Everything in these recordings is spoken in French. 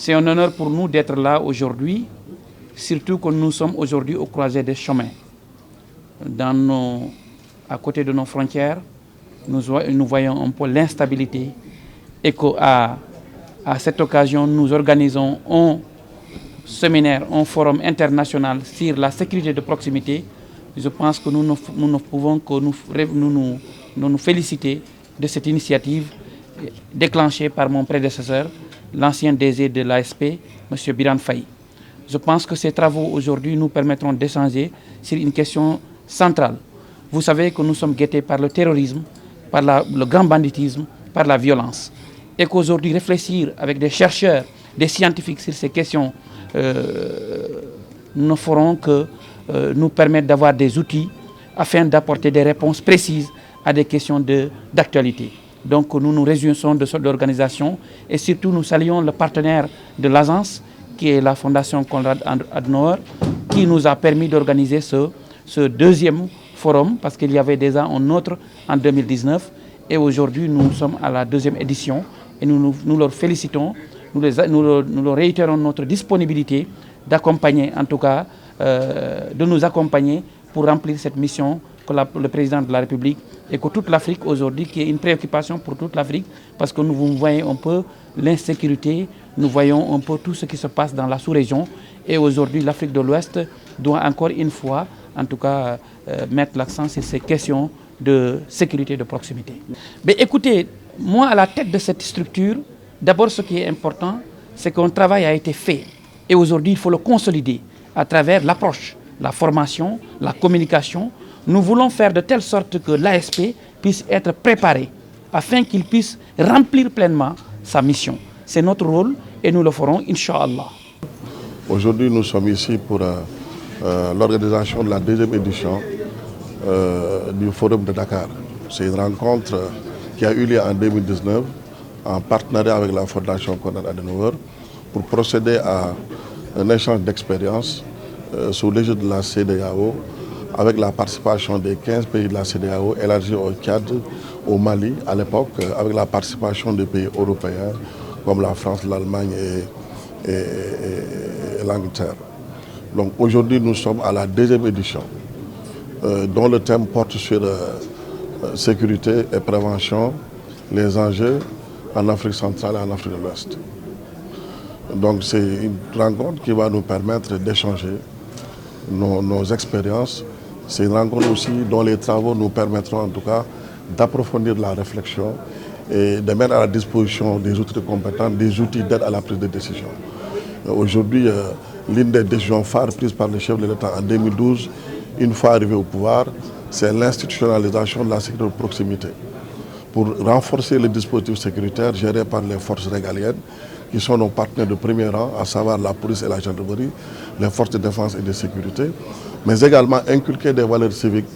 C'est un honneur pour nous d'être là aujourd'hui, surtout que nous sommes aujourd'hui au croisé des chemins. À côté de nos frontières, nous voyons un peu l'instabilité et qu'à cette occasion, nous organisons un séminaire, un forum international sur la sécurité de proximité. Je pense que nous ne pouvons que nous féliciter de cette initiative déclenchée par mon prédécesseur, l'ancien DG de l'ASP, M. Biran Faye. Je pense que ces travaux aujourd'hui nous permettront d'échanger sur une question centrale. Vous savez que nous sommes guettés par le terrorisme, par le grand banditisme, par la violence. Et qu'aujourd'hui, réfléchir avec des chercheurs, des scientifiques sur ces questions ne feront que nous permettre d'avoir des outils afin d'apporter des réponses précises à des questions d'actualité. Donc nous nous réjouissons de cette organisation et surtout nous saluons le partenaire de l'agence qui est la Fondation Konrad Adenauer qui nous a permis d'organiser ce deuxième forum parce qu'il y avait déjà un autre en 2019 et aujourd'hui nous sommes à la deuxième édition et nous leur félicitons, nous leur réitérons notre disponibilité d'accompagner en tout cas, de nous accompagner pour remplir cette mission que le président de la République et que toute l'Afrique aujourd'hui, qui est une préoccupation pour toute l'Afrique, parce que nous voyons un peu l'insécurité, nous voyons un peu tout ce qui se passe dans la sous-région. Et aujourd'hui, l'Afrique de l'Ouest doit encore une fois, en tout cas, mettre l'accent sur ces questions de sécurité de proximité. Mais écoutez, moi, à la tête de cette structure, d'abord, ce qui est important, c'est qu'un travail a été fait. Et aujourd'hui, il faut le consolider à travers l'approche, la formation, la communication. Nous voulons faire de telle sorte que l'ASP puisse être préparé afin qu'il puisse remplir pleinement sa mission. C'est notre rôle et nous le ferons, Inch'Allah. Aujourd'hui, nous sommes ici pour l'organisation de la deuxième édition du Forum de Dakar. C'est une rencontre qui a eu lieu en 2019 en partenariat avec la Fondation Konrad Adenauer pour procéder à un échange d'expériences sous l'égide de la CEDEAO avec la participation des 15 pays de la CEDEAO élargie au Tchad, au Mali à l'époque, avec la participation des pays européens comme la France, l'Allemagne et l'Angleterre. Donc aujourd'hui nous sommes à la deuxième édition dont le thème porte sur sécurité et prévention, les enjeux en Afrique centrale et en Afrique de l'Ouest. Donc c'est une rencontre qui va nous permettre d'échanger nos expériences. C'est une rencontre aussi dont les travaux nous permettront en tout cas d'approfondir la réflexion et de mettre à la disposition des outils compétents, des outils d'aide à la prise de décision. Aujourd'hui, l'une des décisions phares prises par le chef de l'État en 2012, une fois arrivé au pouvoir, c'est l'institutionnalisation de la sécurité de proximité pour renforcer les dispositifs sécuritaires gérés par les forces régaliennes qui sont nos partenaires de premier rang, à savoir la police et la gendarmerie, les forces de défense et de sécurité, mais également inculquer des valeurs civiques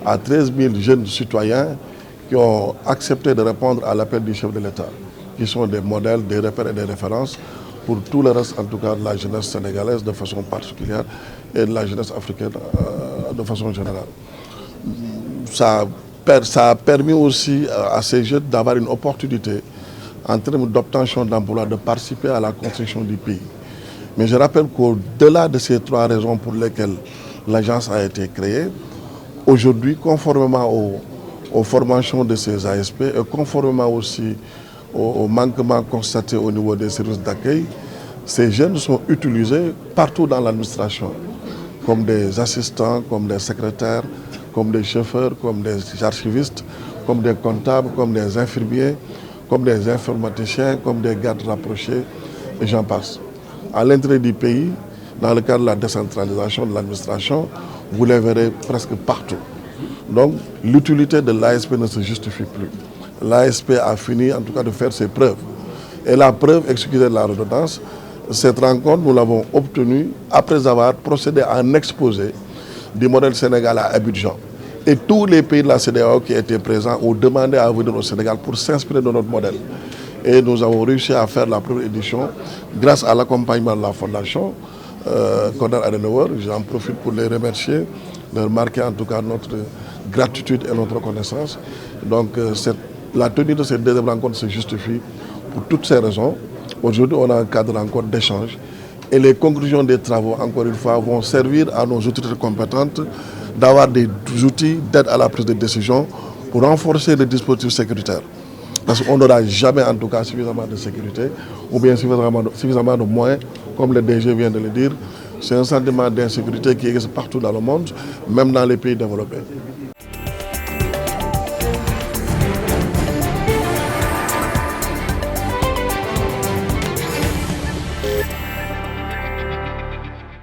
à 13 000 jeunes citoyens qui ont accepté de répondre à l'appel du chef de l'État, qui sont des modèles, des repères et des références pour tout le reste, en tout cas de la jeunesse sénégalaise de façon particulière et de la jeunesse africaine de façon générale. Ça a permis aussi à ces jeunes d'avoir une opportunité en termes d'obtention d'emploi, de participer à la construction du pays. Mais je rappelle qu'au-delà de ces trois raisons pour lesquelles l'agence a été créée, aujourd'hui, conformément aux formations de ces ASP et conformément aussi aux manquements constatés au niveau des services d'accueil, ces jeunes sont utilisés partout dans l'administration, comme des assistants, comme des secrétaires, comme des chauffeurs, comme des archivistes, comme des comptables, comme des infirmiers, comme des informaticiens, comme des gardes rapprochés, et j'en passe. À l'intérieur du pays, dans le cadre de la décentralisation de l'administration, vous les verrez presque partout. Donc l'utilité de l'ASP ne se justifie plus. L'ASP a fini en tout cas de faire ses preuves. Et la preuve, excusez la redondance, cette rencontre, nous l'avons obtenue après avoir procédé à un exposé du modèle sénégalais à Abidjan. Et tous les pays de la CEDEAO qui étaient présents ont demandé à venir au Sénégal pour s'inspirer de notre modèle. Et nous avons réussi à faire la première édition grâce à l'accompagnement de la Fondation Konrad Adenauer. J'en profite pour les remercier, leur marquer en tout cas notre gratitude et notre reconnaissance. Donc la tenue de cette deuxième rencontre se justifie pour toutes ces raisons. Aujourd'hui, on a un cadre encore d'échange et les conclusions des travaux, encore une fois, vont servir à nos autorités compétentes d'avoir des outils d'aide à la prise de décision pour renforcer le dispositif sécuritaire. Parce qu'on n'aura jamais, en tout cas, suffisamment de sécurité ou bien suffisamment de moyens, comme le DG vient de le dire. C'est un sentiment d'insécurité qui existe partout dans le monde, même dans les pays développés.